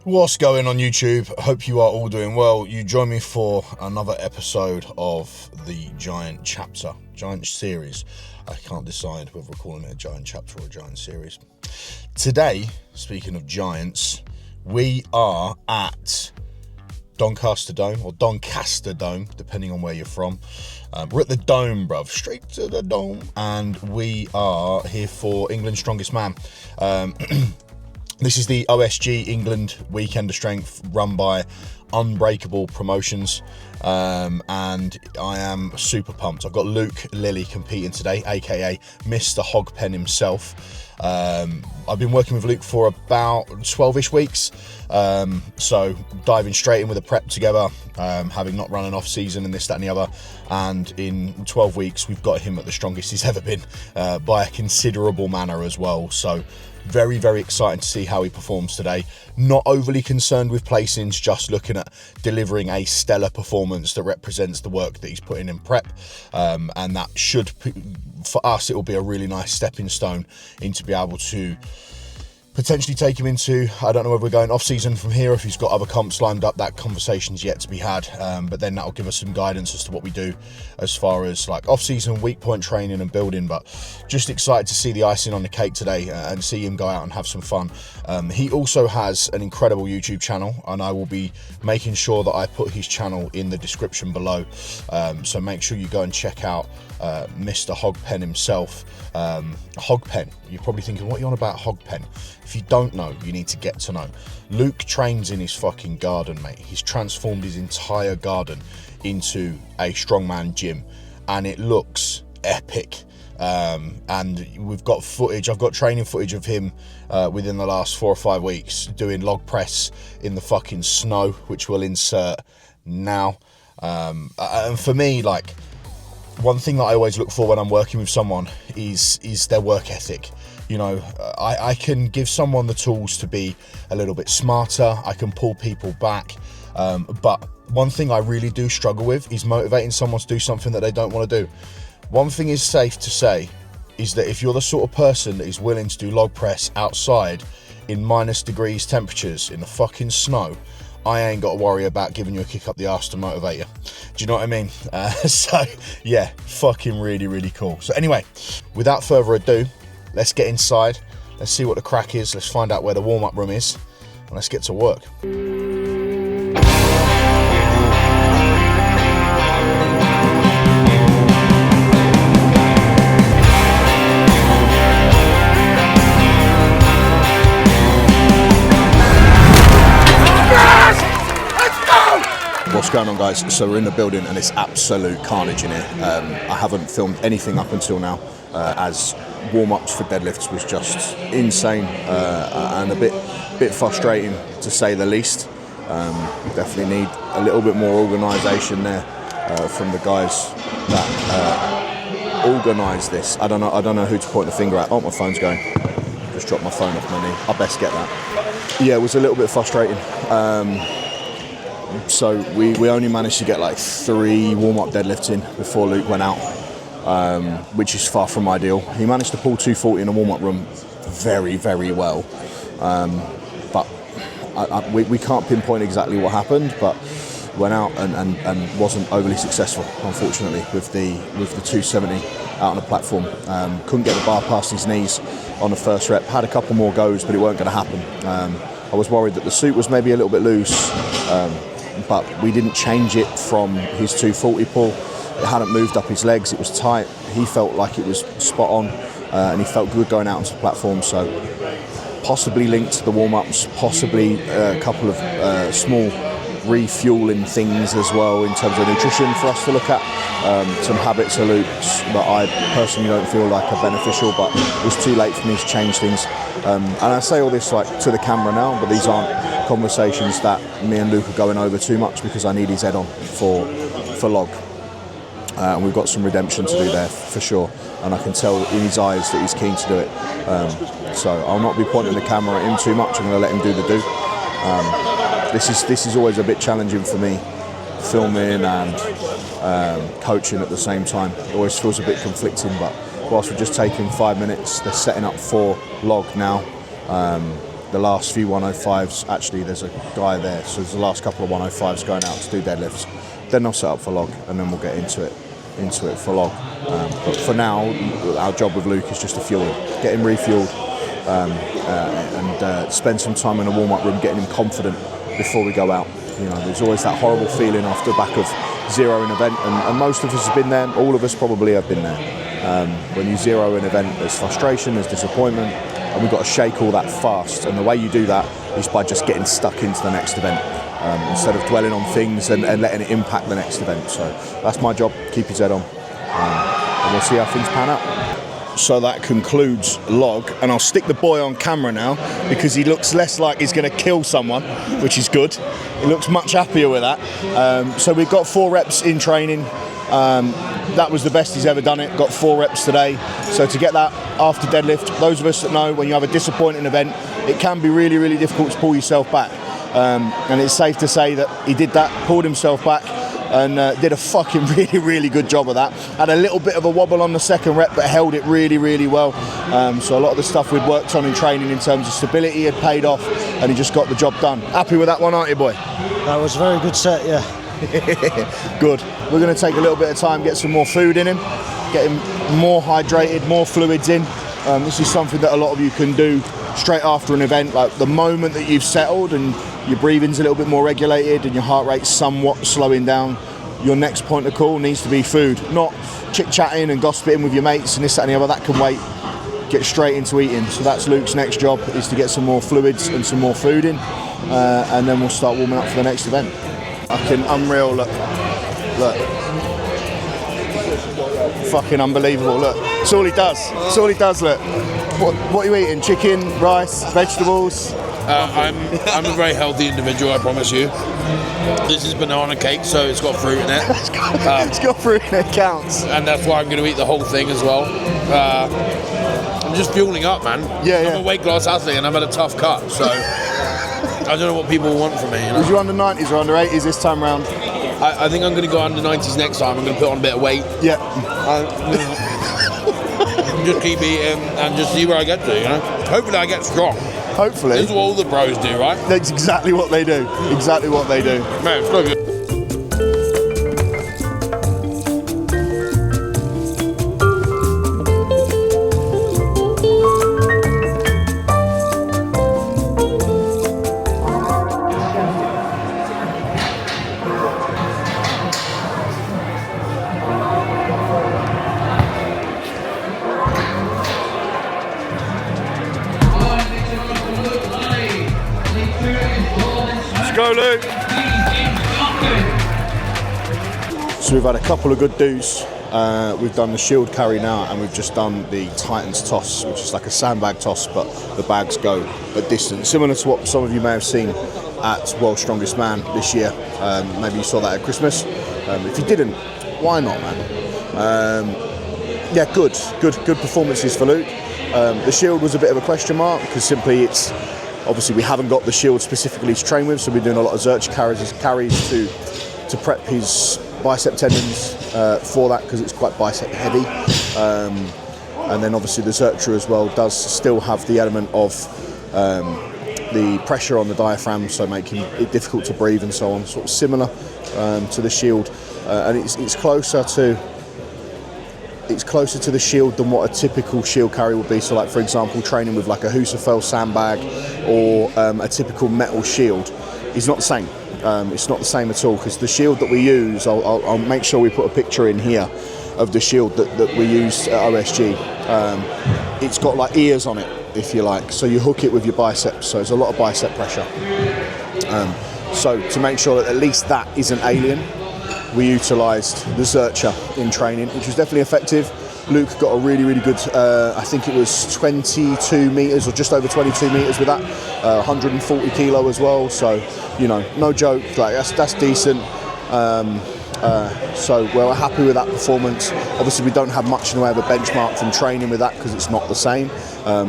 What's going on YouTube? Hope you are all doing well. You join me for another episode of the Giant series. I can't decide whether we're calling it a Giant chapter or a Giant series. Today, speaking of Giants, we are at Doncaster Dome, or Doncaster Dome, depending on where you're from. We're at the Dome, bruv, straight to the Dome, and we are here for England's Strongest Man. This is the OSG England Weekend of Strength run by Unbreakable Promotions, and I am super pumped. I've got Luke Lilly competing today, aka Mr. Hogpen himself. I've been working with Luke for about 12-ish weeks, so diving straight in with a prep together, having not run an off season and this, that and the other, and in 12 weeks we've got him at the strongest he's ever been, by a considerable manner as well. So very, very exciting to see how he performs today. Not overly concerned with placings, just looking at delivering a stellar performance that represents the work that he's putting in prep, and that should, for us, it will be a really nice stepping stone into be able to potentially take him into, I don't know whether we're going off season from here, if he's got other comps lined up. That conversation's yet to be had, but then that'll give us some guidance as to what we do as far as like off season, weak point training and building. But just excited to see the icing on the cake today, and see him go out and have some fun. He also has an incredible YouTube channel, and I will be making sure that I put his channel in the description below, so make sure you go and check out Mr. Hogpen himself. Hogpen, you're probably thinking, what are you on about Hogpen? If you don't know, you need to get to know. Luke trains in his fucking garden, mate. He's transformed his entire garden into a strongman gym, and it looks epic. And we've got footage, I've got training footage of him within the last 4 or 5 weeks doing log press in the fucking snow, which we'll insert now. And for me, like, one thing that I always look for when I'm working with someone is their work ethic. You know, I can give someone the tools to be a little bit smarter. I can pull people back. But one thing I really do struggle with is motivating someone to do something that they don't want to do. One thing is safe to say is that if you're the sort of person that is willing to do log press outside in -degrees temperatures in the fucking snow, I ain't got to worry about giving you a kick up the arse to motivate you. Do you know what I mean? So yeah, fucking really, really cool. So anyway, without further ado, let's get inside. Let's see what the crack is. Let's find out where the warm-up room is, and let's get to work. What's going on, guys? So we're in the building and it's absolute carnage in here. I haven't filmed anything up until now, as warm-ups for deadlifts was just insane, and a bit frustrating to say the least. Definitely need a little bit more organisation there from the guys that organise this. I don't know who to point the finger at. Oh, my phone's going. Just dropped my phone off my knee. I best get that. Yeah, it was a little bit frustrating. So we only managed to get like 3 warm-up deadlifts in before Luke went out, which is far from ideal. He managed to pull 240 in a warm-up room very, very well, but we can't pinpoint exactly what happened, but went out and wasn't overly successful, unfortunately, with the 270 out on the platform. Couldn't get the bar past his knees on the first rep. Had a couple more goes, but it weren't going to happen. I was worried that the suit was maybe a little bit loose, but we didn't change it from his 240 pull. It hadn't moved up his legs, it was tight. He felt like it was spot on, and he felt good going out onto the platform. So possibly linked to the warm-ups, possibly a couple of small refueling things as well in terms of nutrition for us to look at. Some habits of Luke's that I personally don't feel like are beneficial, but it was too late for me to change things. And I say all this like to the camera now, but these aren't conversations that me and Luke are going over too much, because I need his head on for log. And we've got some redemption to do there for sure, and I can tell in his eyes that he's keen to do it. So I'll not be pointing the camera at him too much. I'm going to let him do the do. This is always a bit challenging for me, filming and coaching at the same time. It always feels a bit conflicting, but whilst we're just taking 5 minutes, they're setting up for log now. the last few 105s, actually there's a guy there, so there's the last couple of 105s going out to do deadlifts. Then they'll set up for log, and then we'll get into it for log. But for now, our job with Luke is just to fuel him, get him refueled, and spend some time in a warm-up room getting him confident before we go out. You know, there's always that horrible feeling after the back of zero an event, and most of us have been there. All of us probably have been there. When you zero an event, there's frustration, there's disappointment, and we've got to shake all that fast. And the way you do that is by just getting stuck into the next event, instead of dwelling on things and letting it impact the next event. So that's my job, keep his head on, and we'll see how things pan out. So that concludes log, and I'll stick the boy on camera now because he looks less like he's going to kill someone, which is good. He looks much happier with that. So we've got 4 reps in training. That was the best he's ever done it. Got 4 reps today. So to get that after deadlift, those of us that know when you have a disappointing event, it can be really, really difficult to pull yourself back. And it's safe to say that he did that, pulled himself back, and did a fucking really, really good job of that. Had a little bit of a wobble on the second rep, but held it really, really well. So a lot of the stuff we'd worked on in training in terms of stability had paid off, and he just got the job done. Happy with that one, aren't you, boy? That was a very good set, yeah. Good. We're going to take a little bit of time, get some more food in him, get him more hydrated, more fluids in. This is something that a lot of you can do straight after an event. Like the moment that you've settled and your breathing's a little bit more regulated and your heart rate's somewhat slowing down, your next point of call needs to be food, not chit-chatting and gossiping with your mates and this, that and the other. That can wait. Get straight into eating. So that's Luke's next job, is to get some more fluids and some more food in, and then we'll start warming up for the next event. Fucking unreal, look. Fucking unbelievable, look. That's all he does. That's all he does, look. What are you eating? Chicken, rice, vegetables? I'm a very healthy individual, I promise you. This is banana cake, so it's got fruit in it. It's got fruit in it, counts. And that's why I'm going to eat the whole thing as well. I'm just fueling up, man. I'm a weight class athlete and I've had a tough cut, so I don't know what people want from me. You know? Was you under 90s or under 80s this time round? I think I'm going to go under 90s next time. I'm going to put on a bit of weight. Yeah. Just keep eating and just see where I get to, you know? Hopefully I get strong. Hopefully. This is what all the pros do, right? That's exactly what they do. Exactly what they do. Man, it's so good. Go, Luke. So we've had a couple of good do's. We've done the shield carry now, and we've just done the Titans toss, which is like a sandbag toss, but the bags go at distance, similar to what some of you may have seen at World's Strongest Man this year. Maybe you saw that at Christmas. If you didn't, why not, man? Yeah, good performances for Luke. The shield was a bit of a question mark because simply it's. Obviously, we haven't got the shield specifically to train with, so we're doing a lot of Zercher carries to prep his bicep tendons for that, because it's quite bicep heavy. And then obviously the Zercher as well does still have the element of the pressure on the diaphragm, so making it difficult to breathe and so on, sort of similar to the shield. And it's closer to the shield than what a typical shield carry would be. So like, for example, training with like a Husafel sandbag or a typical metal shield is not the same. It's not the same at all, because the shield that we use, I'll make sure we put a picture in here of the shield that we use at OSG. It's got like ears on it, if you like, so you hook it with your biceps, so there's a lot of bicep pressure. So to make sure that at least that isn't alien, we utilised the Zercher in training, which was definitely effective. Luke got a really, really good, I think it was 22 metres or just over 22 metres with that, 140 kilo as well, so, you know, no joke, like that's decent. So we're happy with that performance. Obviously we don't have much in the way of a benchmark from training with that because it's not the same,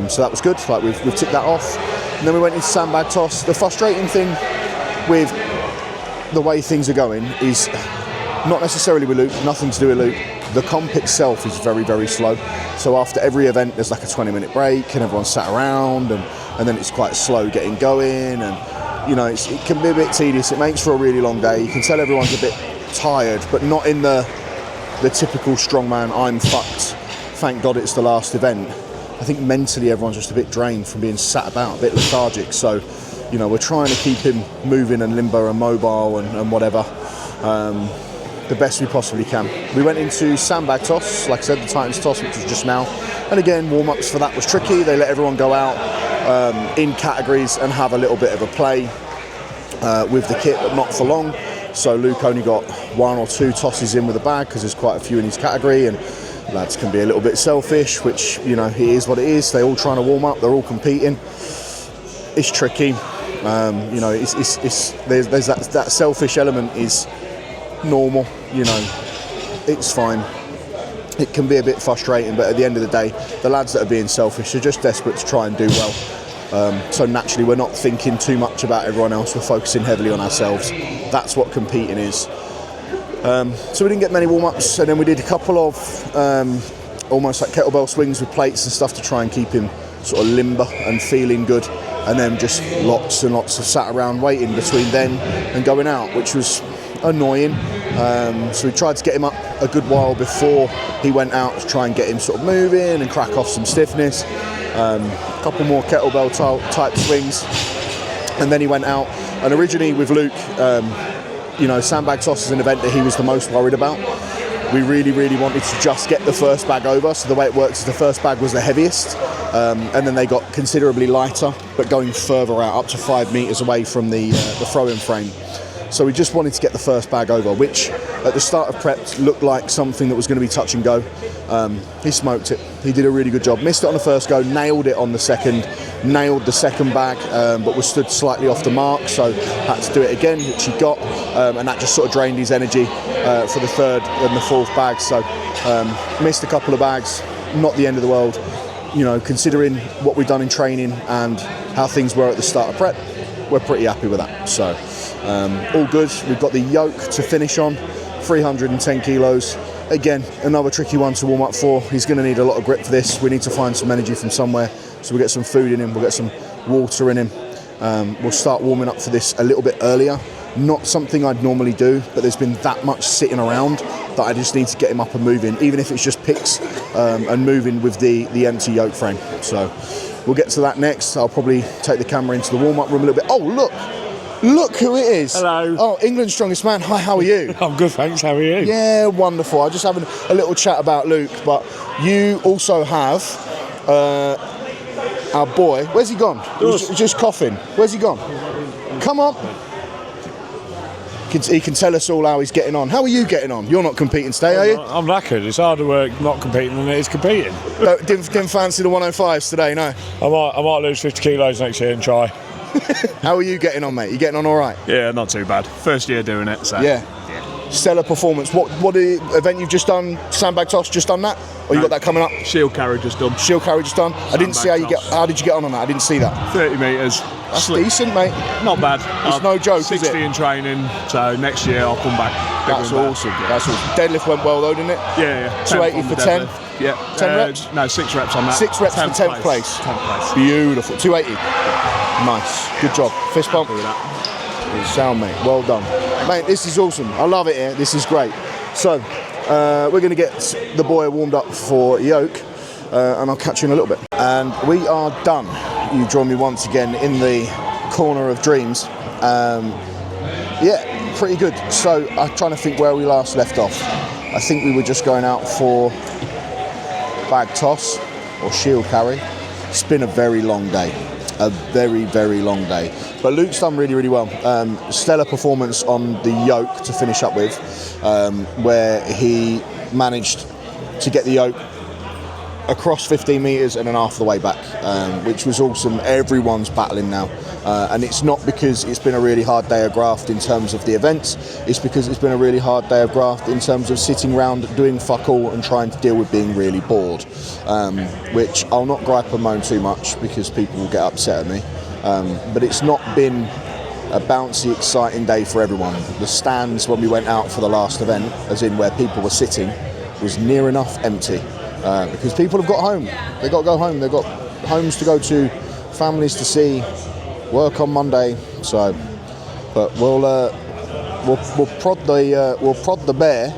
so that was good, like we've ticked that off. And then we went into sandbag toss. The frustrating thing with the way things are going is not necessarily with Luke, nothing to do with Luke, The comp itself is very, very slow. So after every event, there's like a 20-minute break, and everyone's sat around, and then it's quite slow getting going, and you know, it can be a bit tedious. It makes for a really long day. You can tell everyone's a bit tired, but not in the typical strongman, I'm fucked, thank God it's the last event. I think mentally everyone's just a bit drained from being sat about, a bit lethargic. So, you know, we're trying to keep him moving and limber and mobile and whatever, the best we possibly can. We went into sandbag toss, like I said, the Titans toss, which was just now. And again, warm-ups for that was tricky. They let everyone go out in categories and have a little bit of a play with the kit, but not for long. So Luke only got 1 or 2 tosses in with a bag because there's quite a few in his category, and lads can be a little bit selfish, which, you know, it is what it is. They're all trying to warm up, they're all competing. It's tricky. You know, there's that selfish element is normal, you know, it's fine. It can be a bit frustrating, but at the end of the day, the lads that are being selfish are just desperate to try and do well. So naturally, we're not thinking too much about everyone else. We're focusing heavily on ourselves. That's what competing is. So we didn't get many warm-ups, and then we did a couple of almost like kettlebell swings with plates and stuff to try and keep him sort of limber and feeling good. And then just lots and lots of sat around waiting between then and going out, which was annoying. So we tried to get him up a good while before he went out to try and get him sort of moving and crack off some stiffness. A couple more kettlebell type swings, and then he went out. And originally with Luke, you know, sandbag toss is an event that he was the most worried about. We really, really wanted to just get the first bag over. So the way it works is the first bag was the heaviest, and then they got considerably lighter, but going further out, up to 5 meters away from the throw-in frame. So we just wanted to get the first bag over, which at the start of prep looked like something that was going to be touch and go. He smoked it. He did a really good job. Missed it on the first go, nailed it on the second, nailed the second bag, but was stood slightly off the mark, so had to do it again, which he got, and that just sort of drained his energy for the third and the fourth bag. So missed a couple of bags, not the end of the world. You know, considering what we've done in training and how things were at the start of prep, we're pretty happy with that. So all good. We've got the yoke to finish on, 310 kilos. Again, another tricky one to warm up for. He's going to need a lot of grip for this. We need to find some energy from somewhere. So we'll get some food in him, we'll get some water in him. We'll start warming up for this a little bit earlier. Not something I'd normally do, but there's been that much sitting around that I just need to get him up and moving, even if it's just picks and moving with the empty yoke frame. So we'll get to that next. I'll probably take the camera into the warm-up room a little bit. Oh, look who it is. Hello. Oh, England's strongest man. Hi, how are you? I'm good, thanks. How are you? Yeah, wonderful. I was just having a little chat about Luke, but you also have our boy. Where's he gone? He's just coughing. Where's he gone? Come on. He can tell us all how he's getting on. How are you getting on? You're not competing today, are you? I'm knackered. It's harder work not competing than it is competing. Didn't fancy the 105s today, no? I might lose 50 kilos next year and try. How are you getting on, mate? You getting on all right? Yeah, not too bad. First year doing it, so. Yeah. Stellar performance. What event you've just done? Sandbag toss, just done that? Or you got that coming up? Shield carry just done. Shield carry just done? I didn't see how did you get on that? I didn't see that. 30 metres. That's decent, mate. Not bad. It's no joke, is 60 it? in training, so next year I'll come back. That's awesome. That's awesome. Deadlift went well though, didn't it? Yeah. 280 for 10? Yeah. 10 reps? No, 6 reps on that. 6 reps for 10th place. 10th place. Beautiful. 280. Nice. Good job. Fist bump. Sound, mate. Well done. Mate, this is awesome. I love it here. This is great. So, we're going to get the boy warmed up for yoke, and I'll catch you in a little bit. And we are done. You join me once again in the corner of dreams. Yeah, pretty good. So, I'm trying to think where we last left off. I think we were just going out for bag toss or shield carry. It's been a very long day. A very, very long day. But Luke's done really, really well. Stellar performance on the yoke to finish up with, where he managed to get the yoke across 15 metres and then half the way back, which was awesome. Everyone's battling now. And it's not because it's been a really hard day of graft in terms of the events, it's because it's been a really hard day of graft in terms of sitting around doing fuck all and trying to deal with being really bored, which I'll not gripe and moan too much because people will get upset at me. But it's not been a bouncy, exciting day for everyone. The stands when we went out for the last event, as in where people were sitting, was near enough empty because people have got home. They got to go home. They've got homes to go to, families to see, work on Monday. So, but we'll prod the bear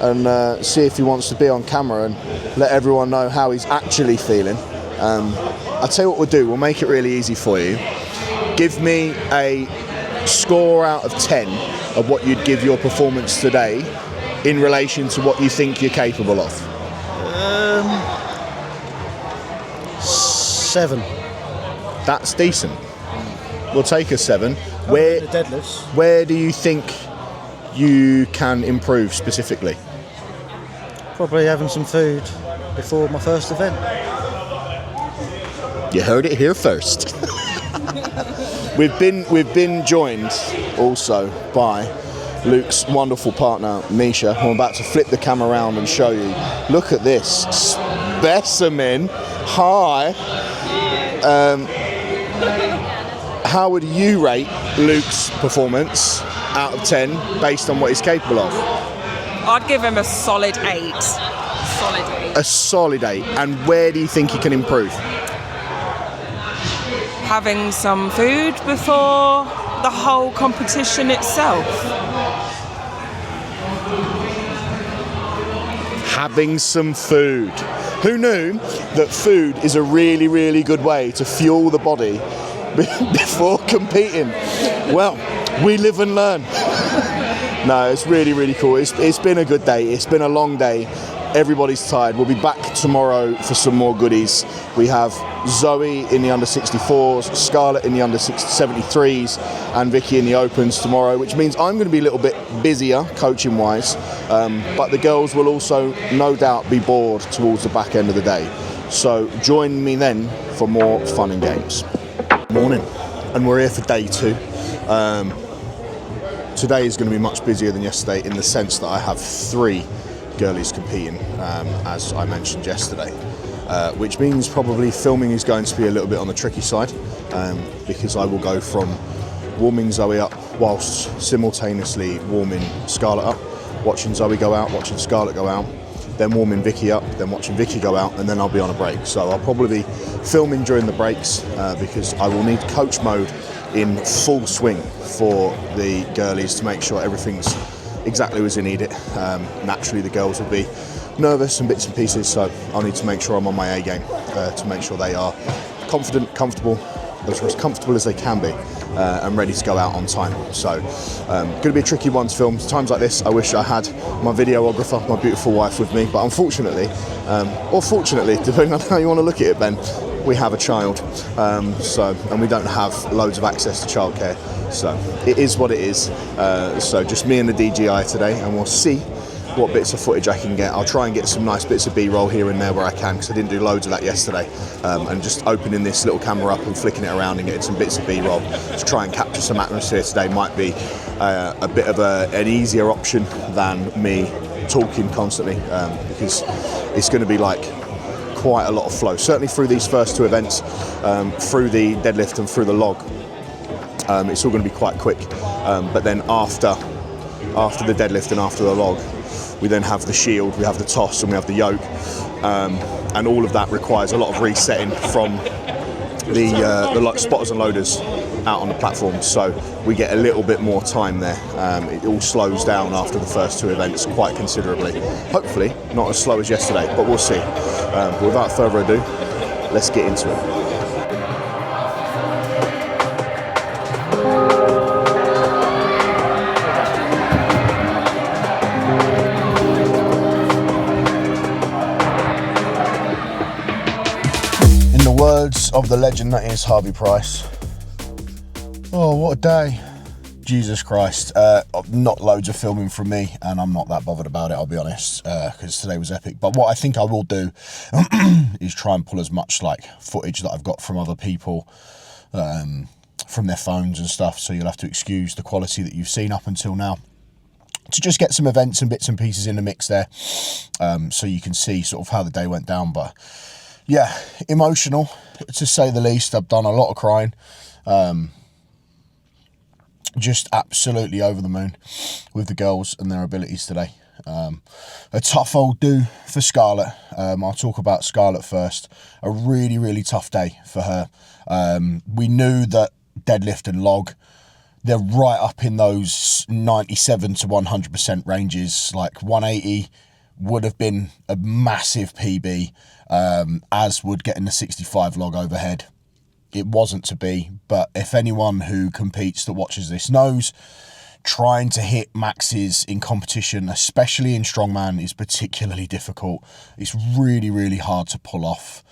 and see if he wants to be on camera and let everyone know how he's actually feeling. I'll tell you what we'll do. We'll make it really easy for you. Give me a score out of 10 of what you'd give your performance today in relation to what you think you're capable of. 7. That's decent. We'll take a 7. The deadlifts. Where do you think you can improve specifically? Probably having some food before my first event. You heard it here first. We've been joined also by Luke's wonderful partner Misha, who I'm about to flip the camera around and show you. Look at this specimen. Hi. How would you rate Luke's performance out of 10 based on what he's capable of? I'd give him a solid 8. Solid 8. A solid 8. And where do you think he can improve? Having some food before the whole competition itself. Having some food. Who knew that food is a really, really good way to fuel the body before competing? Well, we live and learn. No, it's really, really cool. It's been a good day. It's been a long day. Everybody's tired. We'll be back tomorrow for some more goodies. We have Zoe in the under 64s, Scarlett in the under 73s, and Vicky in the opens tomorrow, which means I'm going to be a little bit busier coaching wise, but the girls will also no doubt be bored towards the back end of the day. So join me then for more fun and games. Morning, and we're here for day 2. Today is going to be much busier than yesterday in the sense that I have 3 girlies competing, as I mentioned yesterday, which means probably filming is going to be a little bit on the tricky side, because I will go from warming Zoe up whilst simultaneously warming Scarlett up, watching Zoe go out, watching Scarlett go out, then warming Vicky up, then watching Vicky go out, and then I'll be on a break. So I'll probably be filming during the breaks because I will need coach mode in full swing for the girlies to make sure everything's exactly as I need it. Naturally the girls will be nervous and bits and pieces, so I'll need to make sure I'm on my A game to make sure they are confident, comfortable, as comfortable as they can be, and ready to go out on time. So going to be a tricky one to film. Times like this I wish I had my videographer, my beautiful wife, with me, but unfortunately, or fortunately, depending on how you want to look at it, Ben, we have a child, and we don't have loads of access to childcare, so it is what it is. So just me and the DJI today, and we'll see what bits of footage I can get. I'll try and get some nice bits of B-roll here and there where I can, because I didn't do loads of that yesterday, and just opening this little camera up and flicking it around and getting some bits of B-roll to try and capture some atmosphere today might be a bit of an easier option than me talking constantly, because it's going to be like quite a lot of flow, certainly through these first 2 events, through the deadlift and through the log. It's all going to be quite quick, but then after the deadlift and after the log, we then have the shield, we have the toss, and we have the yoke, and all of that requires a lot of resetting from the spotters and loaders out on the platform, so we get a little bit more time there. It all slows down after the first 2 events quite considerably. Hopefully not as slow as yesterday, but we'll see. But without further ado, let's get into it. In the words of the legend that is Harvey Price, oh, what a day. Jesus Christ. Not loads of filming from me, and I'm not that bothered about it, I'll be honest, because today was epic. But what I think I will do is try and pull as much like footage that I've got from other people, from their phones and stuff, so you'll have to excuse the quality that you've seen up until now, to just get some events and bits and pieces in the mix there, so you can see sort of how the day went down. But yeah, emotional to say the least. I've done a lot of crying. Just absolutely over the moon with the girls and their abilities today. A tough old do for Scarlett. I'll talk about Scarlett first. A really, really tough day for her. We knew that deadlift and log, they're right up in those 97 to 100% ranges. Like 180 would have been a massive PB, as would getting the 65 log overhead. It wasn't to be, but if anyone who competes that watches this knows, trying to hit maxes in competition, especially in strongman, is particularly difficult. It's really, really hard to pull off.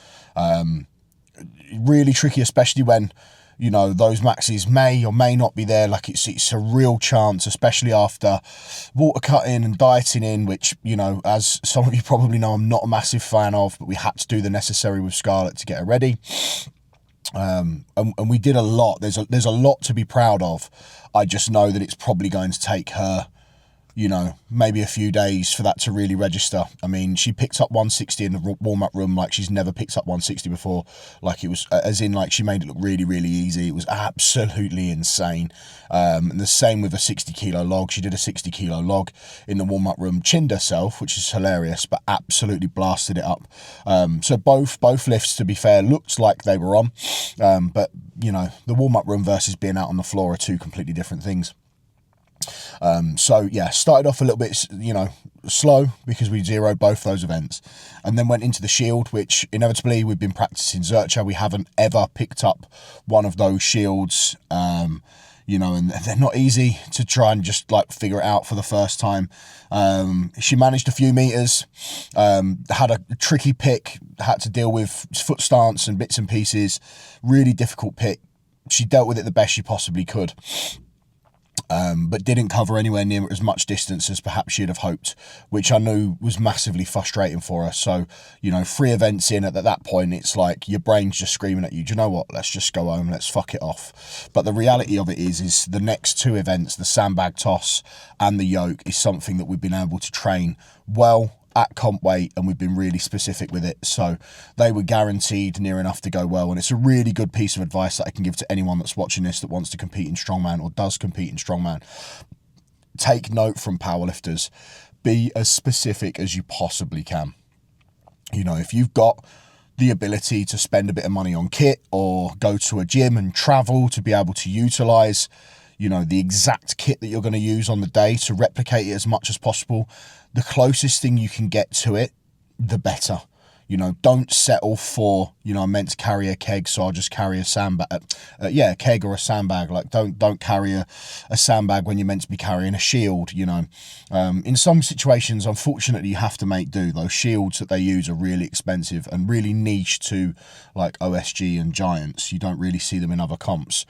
Really tricky, especially when, you know, those maxes may or may not be there. Like it's a real chance, especially after water cutting and dieting in, which, you know, as some of you probably know, I'm not a massive fan of, but we had to do the necessary with Scarlett to get her ready. And we did a lot. There's a lot to be proud of. I just know that it's probably going to take her, you know, maybe a few days for that to really register. I mean, she picked up 160 in the warm-up room like she's never picked up 160 before. Like it was, as in like she made it look really, really easy. It was absolutely insane. And the same with a 60 kilo log. She did a 60 kilo log in the warm-up room, chinned herself, which is hilarious, but absolutely blasted it up. So both lifts, to be fair, looked like they were on. But, you know, the warm-up room versus being out on the floor are two completely different things. So yeah, started off a little bit, you know, slow because we zeroed both those events, and then went into the shield, which inevitably we've been practicing Zercher. We haven't ever picked up one of those shields, you know, and they're not easy to try and just like figure it out for the first time. She managed a few meters, had a tricky pick, had to deal with foot stance and bits and pieces, really difficult pick. She dealt with it the best she possibly could. But didn't cover anywhere near as much distance as perhaps she'd have hoped, which I knew was massively frustrating for her. So, you know, 3 events in at that point, it's like your brain's just screaming at you, do you know what, let's just go home, let's fuck it off. But the reality of it is the next 2 events, the sandbag toss and the yoke, is something that we've been able to train well at comp weight, and we've been really specific with it, so they were guaranteed near enough to go well. And it's a really good piece of advice that I can give to anyone that's watching this that wants to compete in strongman or does compete in strongman. Take note from powerlifters. Be as specific as you possibly can. You know, if you've got the ability to spend a bit of money on kit or go to a gym and travel to be able to utilize, you know, the exact kit that you're going to use on the day to replicate it as much as possible, the closest thing you can get to it, the better. You know, don't settle for, you know, I'm meant to carry a keg, so I'll just carry a sandbag. A keg or a sandbag. Like, don't carry a sandbag when you're meant to be carrying a shield, you know. In some situations, unfortunately, you have to make do. Those shields that they use are really expensive and really niche to, like, OSG and Giants. You don't really see them in other comps,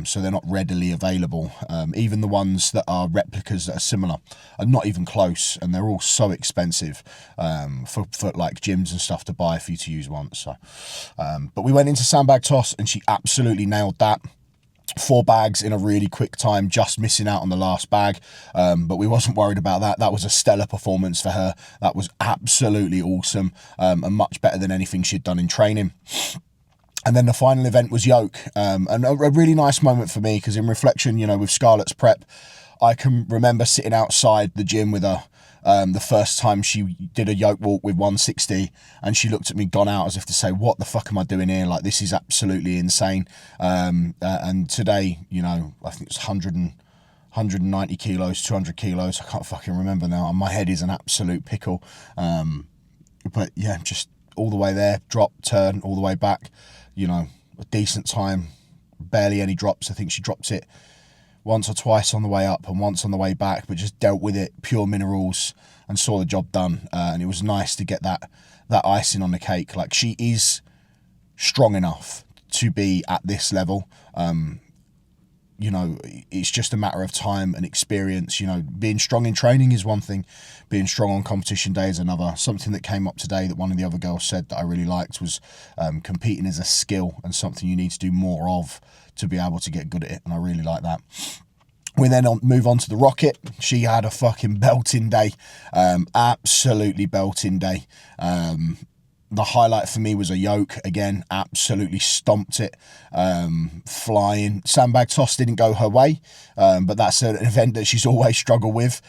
so they're not readily available. Even the ones that are replicas that are similar are not even close, and they're all so expensive for like gyms and stuff to buy for you to use once. So but we went into sandbag toss and she absolutely nailed that. 4 bags in a really quick time, just missing out on the last bag, but we wasn't worried about that. That was a stellar performance for her. That was absolutely awesome, and much better than anything she'd done in training. And then the final event was yoke, and a really nice moment for me, because in reflection, you know, with Scarlett's prep, I can remember sitting outside the gym with her the first time she did a yoke walk with 160, and she looked at me, gone out, as if to say, what the fuck am I doing here? Like, this is absolutely insane. And today, you know, I think it's 190 kilos, 200 kilos. I can't fucking remember now. And my head is an absolute pickle. But yeah, just all the way there, drop, turn, all the way back, you know, a decent time, barely any drops. I think she dropped it once or twice on the way up and once on the way back, but just dealt with it, pure minerals, and saw the job done. And it was nice to get that icing on the cake. Like, she is strong enough to be at this level. You know, it's just a matter of time and experience. You know, being strong in training is one thing, being strong on competition day is another. Something that came up today that one of the other girls said that I really liked was competing is a skill and something you need to do more of to be able to get good at it, and I really like that. We then move on to the rocket. She had a fucking belting day, absolutely belting day. The highlight for me was a yoke. Again, absolutely stomped it, flying. Sandbag toss didn't go her way, but that's an event that she's always struggled with,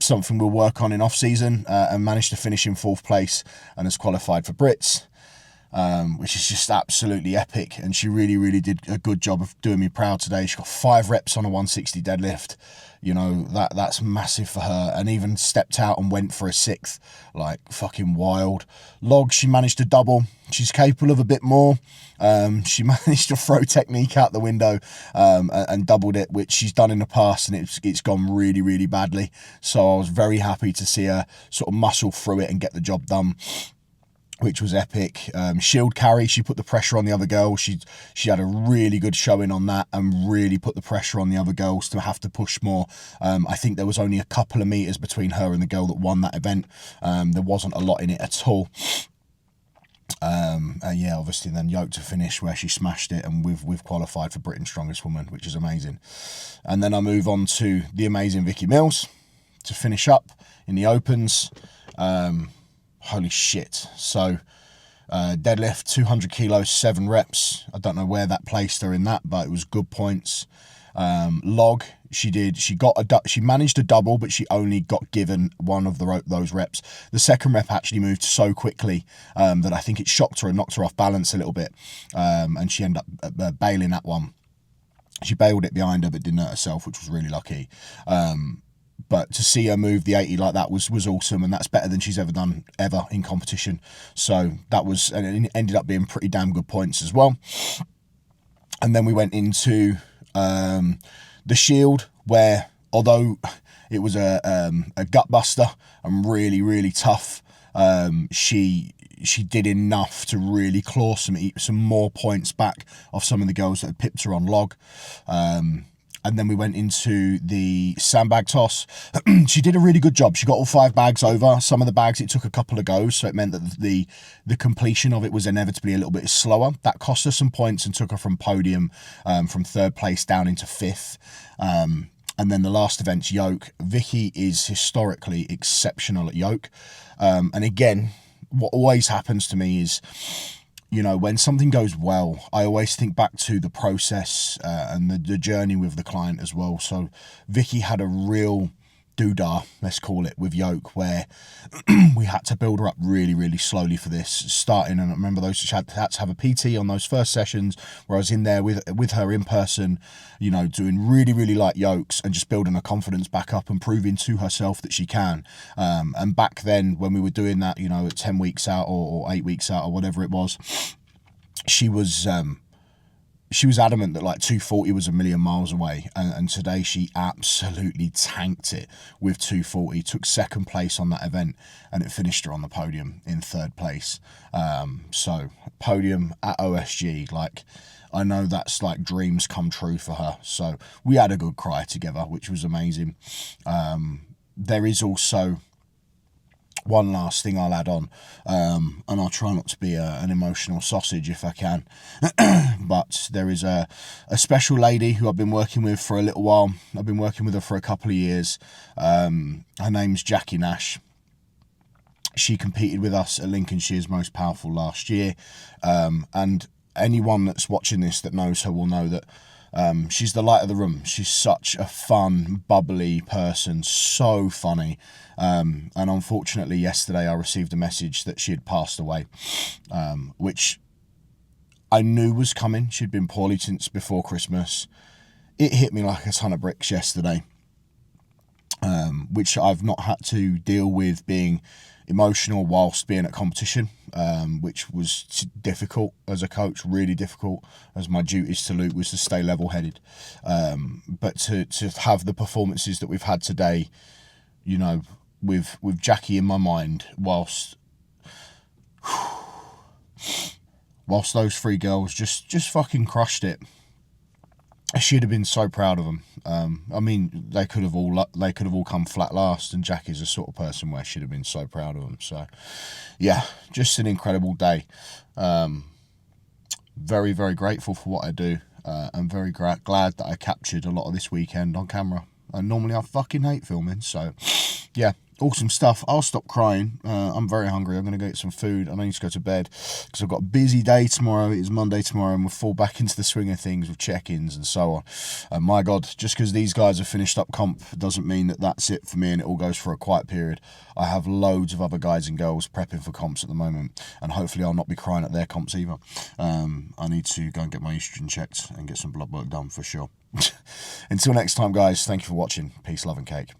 something we'll work on in off-season, and managed to finish in 4th place and has qualified for Brits, which is just absolutely epic. And she really, really did a good job of doing me proud today. She got 5 reps on a 160 deadlift. You know, that's massive for her, and even stepped out and went for a 6th, like fucking wild. Log, she managed to double. She's capable of a bit more. She managed to throw technique out the window, and doubled it, which she's done in the past, and it's gone really, really badly. So I was very happy to see her sort of muscle through it and get the job done, which was epic. Shield carry, she put the pressure on the other girl. She had a really good showing on that and really put the pressure on the other girls to have to push more. I think there was only a couple of meters between her and the girl that won that event. There wasn't a lot in it at all. Yeah, obviously then yoke to finish where she smashed it, and we've qualified for Britain's Strongest Woman, which is amazing. And then I move on to the amazing Vicky Mills to finish up in the Opens. Holy shit. So deadlift 200 kilos, 7 reps. I don't know where that placed her in that, but it was good points. Log, she managed a double, but she only got given one of those reps. The second rep actually moved so quickly that I think it shocked her and knocked her off balance a little bit, and she ended up bailing that one. She bailed it behind her but didn't hurt herself, which was really lucky. But to see her move the 80 like that was awesome, and that's better than she's ever done in competition. So that was, and it ended up being pretty damn good points as well. And then we went into the shield, where although it was a gut buster and really, really tough, she did enough to really claw some more points back off some of the girls that had pipped her on log. And then we went into the sandbag toss. She did a really good job. She got all 5 bags over. Some of the bags, it took a couple of goes, so it meant that the completion of it was inevitably a little bit slower. That cost her some points and took her from podium, from 3rd place down into 5th. And then the last event's yoke. Vicky is historically exceptional at yoke. And again, what always happens to me is, you know, when something goes well, I always think back to the process and the journey with the client as well. So Vicky had a real doodah, let's call it, with yoke, where we had to build her up really, really slowly for this, starting, and I remember those, she had to have a PT on those first sessions where I was in there with her in person, you know, doing really, really light yokes and just building her confidence back up and proving to herself that she can. And back then when we were doing that, you know, at 10 weeks out or 8 weeks out or whatever it was, she was adamant that like 240 was a million miles away, and today she absolutely tanked it with 240, took 2nd place on that event, and it finished her on the podium in 3rd place. So podium at OSG, like, I know that's like dreams come true for her. So we had a good cry together, which was amazing. There is also one last thing I'll add on, and I'll try not to be an emotional sausage if I can, but there is a special lady who I've been working with for a little while. I've been working with her for a couple of years. Her name's Jackie Nash. She competed with us at Lincolnshire's Most Powerful last year, and anyone that's watching this that knows her will know that she's the light of the room. She's such a fun, bubbly person, so funny. And unfortunately yesterday I received a message that she had passed away, which I knew was coming. She'd been poorly since before Christmas. It hit me like a ton of bricks yesterday, which I've not had to deal with being emotional whilst being at competition, which was difficult as a coach, really difficult, as my duties to Luke was to stay level-headed. But to have the performances that we've had today, you know, with Jackie in my mind, whilst those 3 girls just fucking crushed it. She'd have been so proud of them. I mean, they could have all come flat last, and Jackie's the sort of person where she'd have been so proud of them. So, yeah, just an incredible day. Very, very grateful for what I do. I'm very glad that I captured a lot of this weekend on camera. And normally I fucking hate filming, so yeah, Awesome stuff. I'll stop crying. I'm very hungry. I'm going to go get some food. I need to go to bed because I've got a busy day tomorrow. It's Monday tomorrow, and we'll fall back into the swing of things with check-ins and so on. And my God, just because these guys have finished up comp doesn't mean that that's it for me and it all goes for a quiet period. I have loads of other guys and girls prepping for comps at the moment, and hopefully I'll not be crying at their comps either. I need to go and get my estrogen checked and get some blood work done for sure. Until next time, guys, thank you for watching. Peace, love, and cake.